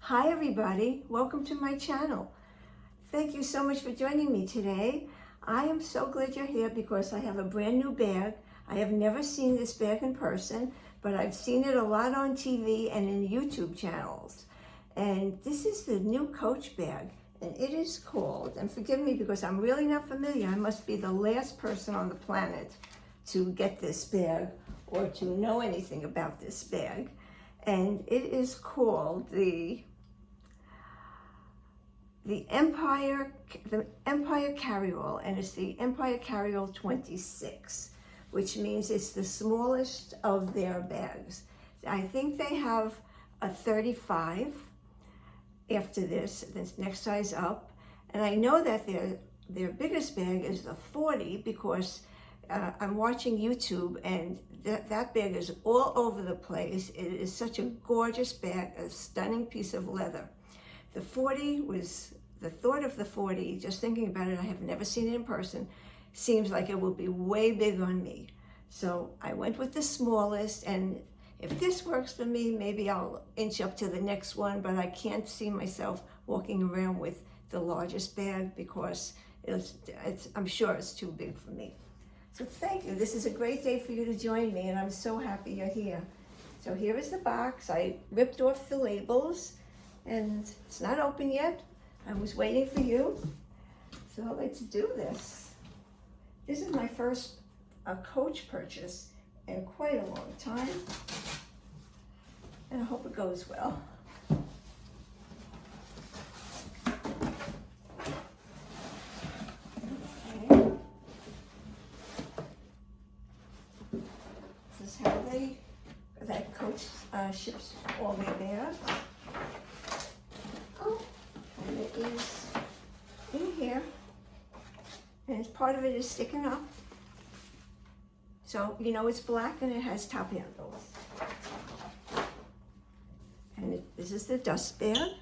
Hi everybody, welcome to my channel. Thank you so much for joining me today. I am so glad you're here because I have a brand new bag. I have never seen this bag in person, but I've seen it a lot on TV and in YouTube channels. And this is the new Coach bag, and it is called, and forgive me because I'm really not familiar, I must be the last person on the planet to get this bag or to know anything about this bag. And it is called the Empire Carryall, and it's the Empire Carryall 26, which means it's the smallest of their bags. I think they have a 35 after this next size up, and I know that their biggest bag is the 40 because I'm watching YouTube and that bag is all over the place. It is such a gorgeous bag, a stunning piece of leather. The 40 was, the thought of the 40, just thinking about it, I have never seen it in person, seems like it will be way big on me. So I went with the smallest, and if this works for me, maybe I'll inch up to the next one, but I can't see myself walking around with the largest bag because I'm sure it's too big for me. So thank you. This is a great day for you to join me, and I'm so happy you're here. So here is the box. I ripped off the labels, and it's not open yet. I was waiting for you. So let's do this. This is my first Coach purchase in quite a long time. And I hope it goes well. Okay. This is how that Coach ships all their bags. And it is in here, and part of it is sticking up. So, you know, it's black and it has top handles. And this is the dust bag.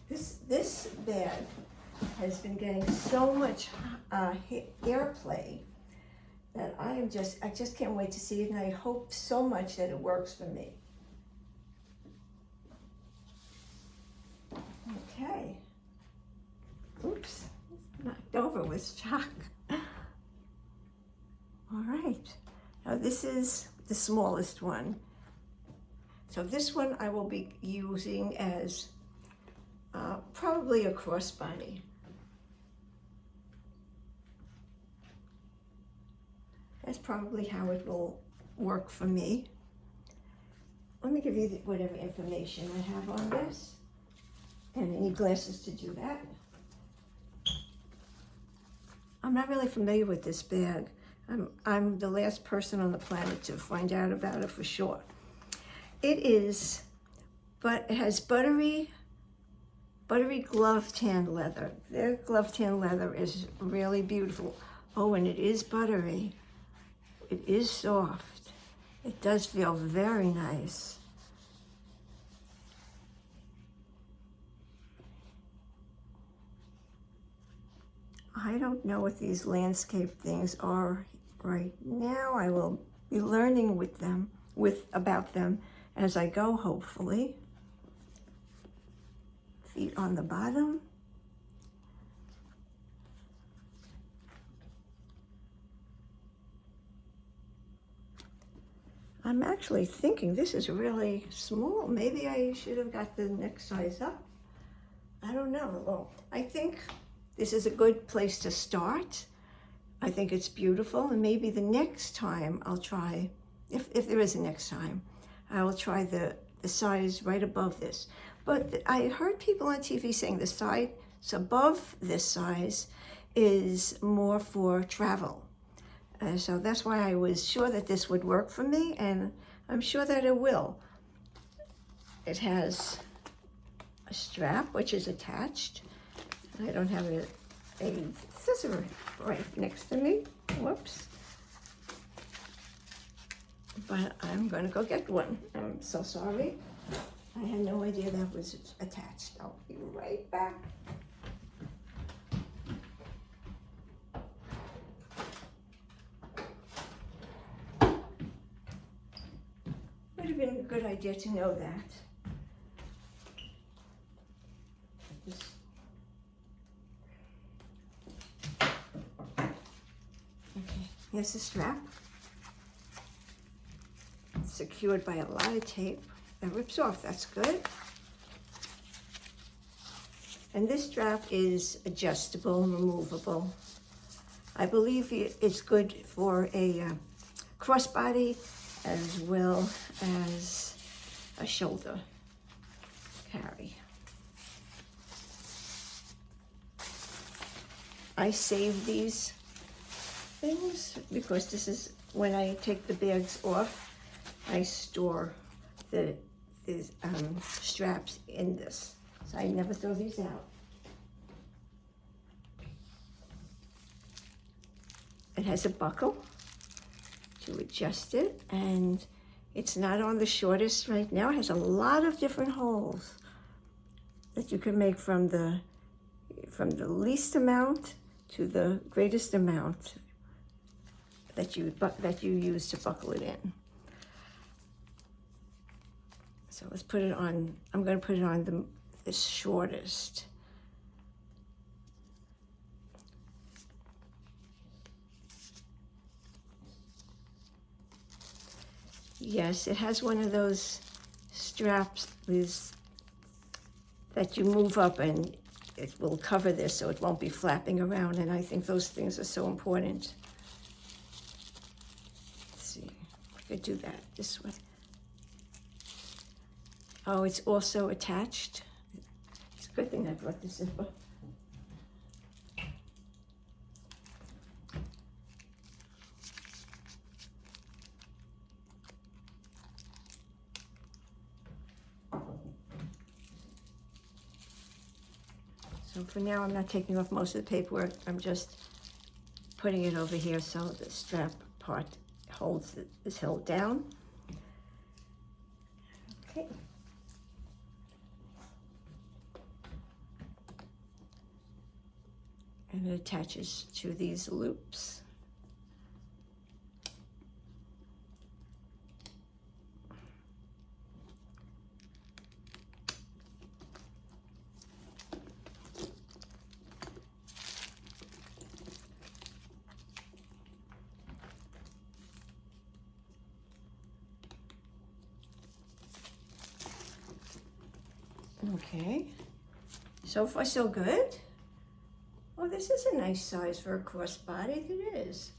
This bag has been getting so much airplay that I just can't wait to see it, and I hope so much that it works for me. Okay. Oops, knocked over with chalk. All right. Now this is the smallest one. So this one I will be using as probably a crossbody. That's probably how it will work for me. Let me give you whatever information I have on this. And I need glasses to do that. I'm not really familiar with this bag. I'm the last person on the planet to find out about it for sure. It has buttery glove tan leather. Their glove tan leather is really beautiful. Oh, and it is buttery. It is soft. It does feel very nice. I don't know what these landscape things are right now. I will be learning about them as I go, hopefully. Feet on the bottom. I'm actually thinking this is really small. Maybe I should have got the next size up. I don't know. Well, I think this is a good place to start. I think it's beautiful, and maybe the next time I'll try, if there is a next time, I will try the size right above this. But I heard people on TV saying the size above this size is more for travel. So that's why I was sure that this would work for me, and I'm sure that it will. It has a strap which is attached. I don't have a scissor right next to me. Whoops. But I'm going to go get one. I'm so sorry. I had no idea that was attached. I'll be right back. Wait a have been a good idea to know that. Okay, here's the strap. It's secured by a lot of tape. That rips off, that's good. And this strap is adjustable, removable. I believe it's good for a crossbody as well as a shoulder carry. I save these things because this is when I take the bags off, I store the straps in this. So I never throw these out. It has a buckle to adjust it, and it's not on the shortest right now. It has a lot of different holes that you can make from the least amount to the greatest amount that you use to buckle it in. So let's put it on. I'm going to put it on the shortest. Yes, it has one of those straps that you move up and it will cover this so it won't be flapping around, and I think those things are so important. Let's see, I could do that this way. Oh, it's also attached. It's a good thing I brought the zipper. So for now, I'm not taking off most of the paperwork. I'm just putting it over here so the strap part is held down. Okay. And it attaches to these loops. Okay, so far so good. Oh, this is a nice size for a crossbody. It is.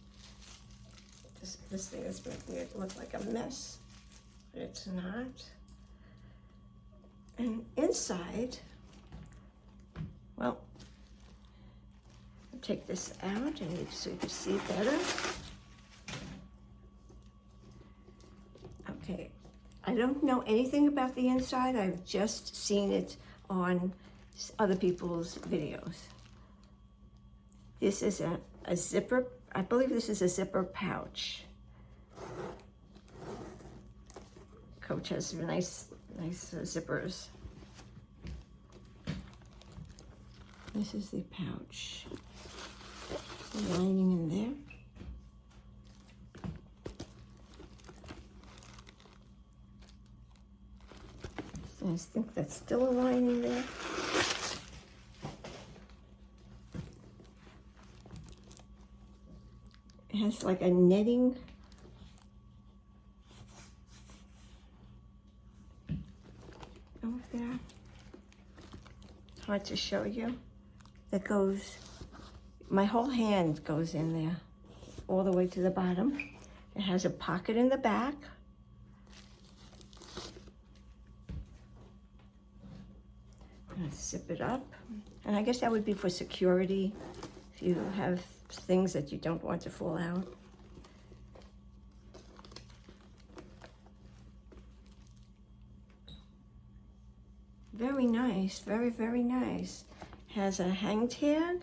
This thing is making it look like a mess, but it's not. And inside, well, I'll take this out and so you can see better. Okay. I don't know anything about the inside. I've just seen it on other people's videos. This is a zipper. I believe this is a zipper pouch. Coach has nice zippers. This is the pouch. The lining in there. I think that's still a lining there. It has like a netting. Over there. Hard to show you. That goes, my whole hand goes in there, all the way to the bottom. It has a pocket in the back. Zip it up, and I guess that would be for security if you have things that you don't want to fall out. Very nice, very, very nice. Has a hang tag,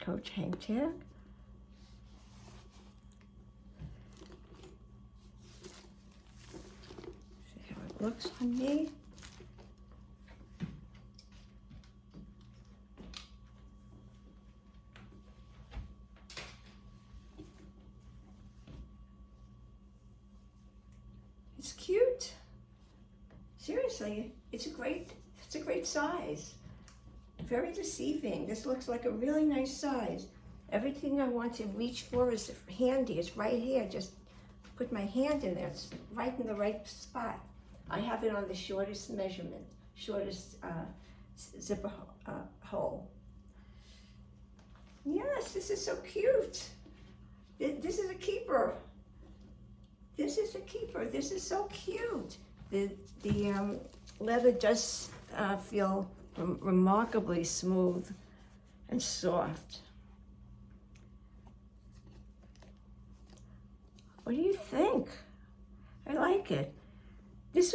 Coach hang tag. See how it looks on me. It's cute. Seriously, it's a great size. Very deceiving. This looks like a really nice size. Everything I want to reach for is handy. It's right here. Just put my hand in there. It's right in the right spot. I have it on the shortest measurement, shortest zipper hole. Yes, this is so cute. This is a keeper. This is a keeper. This is so cute. The leather does feel remarkably smooth and soft. What do you think? I like it. This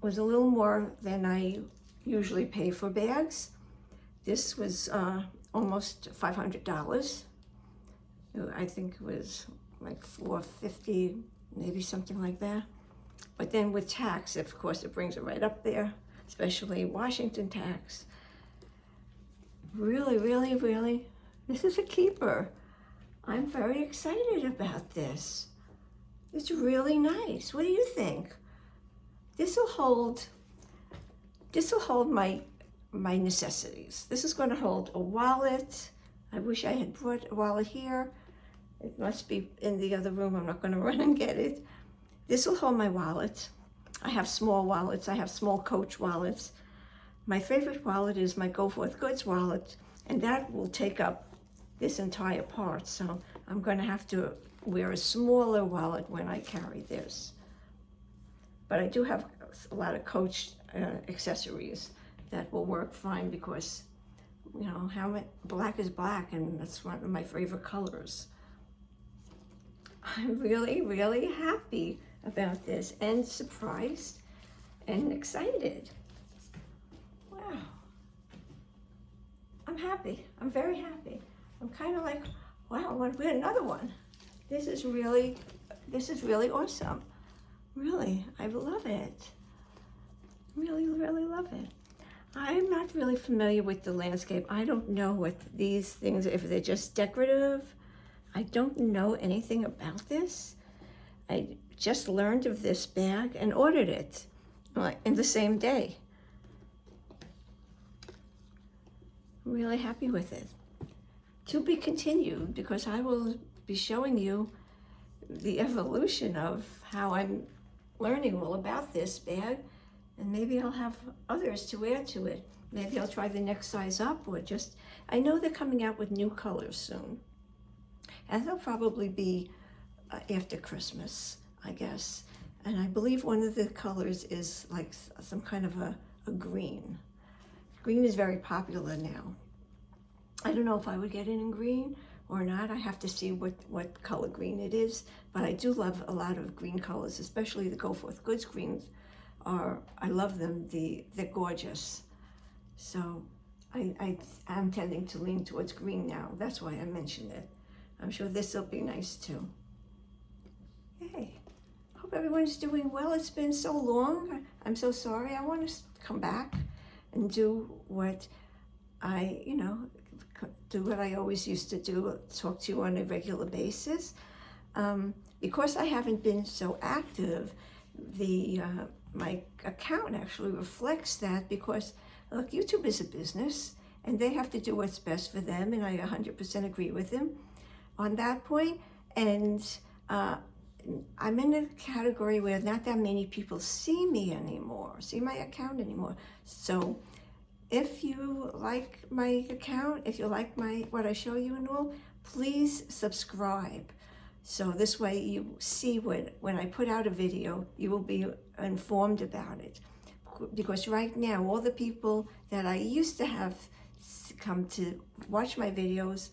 was a little more than I usually pay for bags. This was almost $500. I think it was like $450, maybe something like that. But then with tax, of course, it brings it right up there, especially Washington tax. Really, really, really, this is a keeper. I'm very excited about this. It's really nice. What do you think? This will hold my necessities. This is going to hold a wallet. I wish I had brought a wallet here. It must be in the other room. I'm not going to run and get it. This will hold my wallet. I have small wallets. I have small Coach wallets. My favorite wallet is my Go Forth Goods wallet, and that will take up this entire part. So I'm going to have to wear a smaller wallet when I carry this. But I do have a lot of Coach accessories that will work fine because, you know, black is black, and that's one of my favorite colors. I'm really, really happy about this and surprised and excited. Wow. I'm happy. I'm very happy. I'm kind of like, wow, I want to get another one. This is really awesome. Really, I love it. Really, really love it. I'm not really familiar with the landscape. I don't know what these things, if they're just decorative. I don't know anything about this. I just learned of this bag and ordered it in the same day. I'm really happy with it. To be continued, because I will be showing you the evolution of how I'm learning all about this bag, and maybe I'll have others to add to it. Maybe I'll try the next size up, or just, I know they're coming out with new colors soon. And they'll probably be after Christmas, I guess. And I believe one of the colors is like some kind of a green. Green is very popular now. I don't know if I would get it in green or not. I have to see what color green it is. But I do love a lot of green colors, especially the Go Forth Goods greens. I love them. They're gorgeous. So I'm tending to lean towards green now. That's why I mentioned it. I'm sure this will be nice too. Hey, hope everyone's doing well. It's been so long. I'm so sorry. I want to come back and do what I always used to do, talk to you on a regular basis. Because I haven't been so active, my account actually reflects that, because look, YouTube is a business and they have to do what's best for them, and I 100% agree with them on that point. And I'm in a category where not that many people see me anymore, see my account anymore. So if you like my account, if you like what I show you and all, please subscribe. So this way you see when I put out a video, you will be informed about it. Because right now, all the people that I used to have come to watch my videos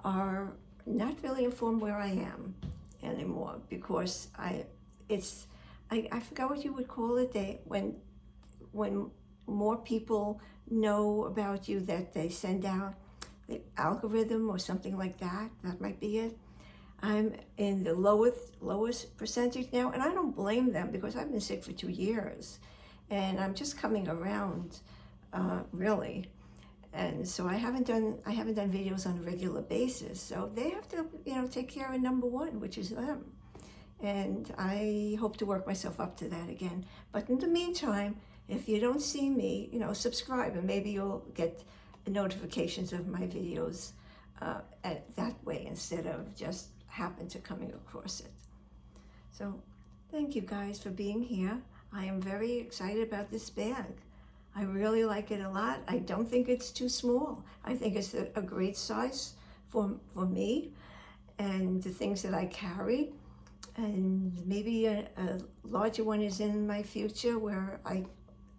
are not really informed where I am anymore, because I forgot what you would call it. When more people know about you, that they send out the algorithm or something like that. That might be it. I'm in the lowest percentage now, and I don't blame them, because I've been sick for 2 years, and I'm just coming around, really. And so I haven't done videos on a regular basis. So they have to, take care of number one, which is them. and I hope to work myself up to that again. But in the meantime, if you don't see me, subscribe, and maybe you'll get notifications of my videos that way instead of just happen to coming across it. So thank you guys for being here. I am very excited about this bag. I really like it a lot. I don't think it's too small. I think it's a great size for me and the things that I carry. And maybe a larger one is in my future where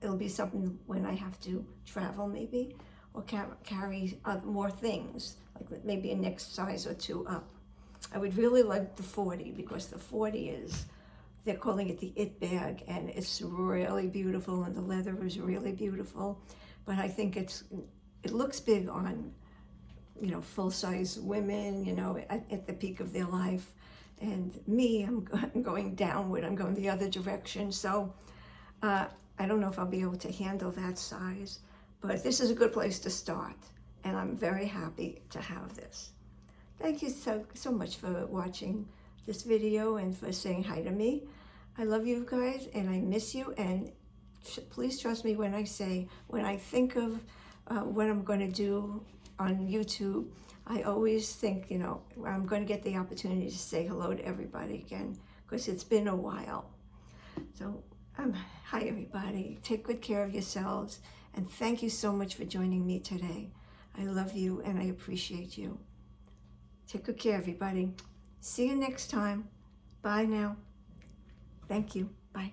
it'll be something when I have to travel maybe, or carry more things, like maybe a next size or two up. I would really like the 40 because the 40 they're calling it the It bag, and it's really beautiful, and the leather is really beautiful. But I think it looks big on, full-size women, at the peak of their life. And me, I'm going downward, I'm going the other direction. So I don't know if I'll be able to handle that size, but this is a good place to start. And I'm very happy to have this. Thank you so much for watching this video and for saying hi to me. I love you guys and I miss you, and please trust me when I think of what I'm going to do on YouTube. I always think, I'm going to get the opportunity to say hello to everybody again because it's been a while. So hi everybody, take good care of yourselves, and thank you so much for joining me today. I love you and I appreciate you. Take good care, everybody. See you next time. Bye now. Thank you. Bye.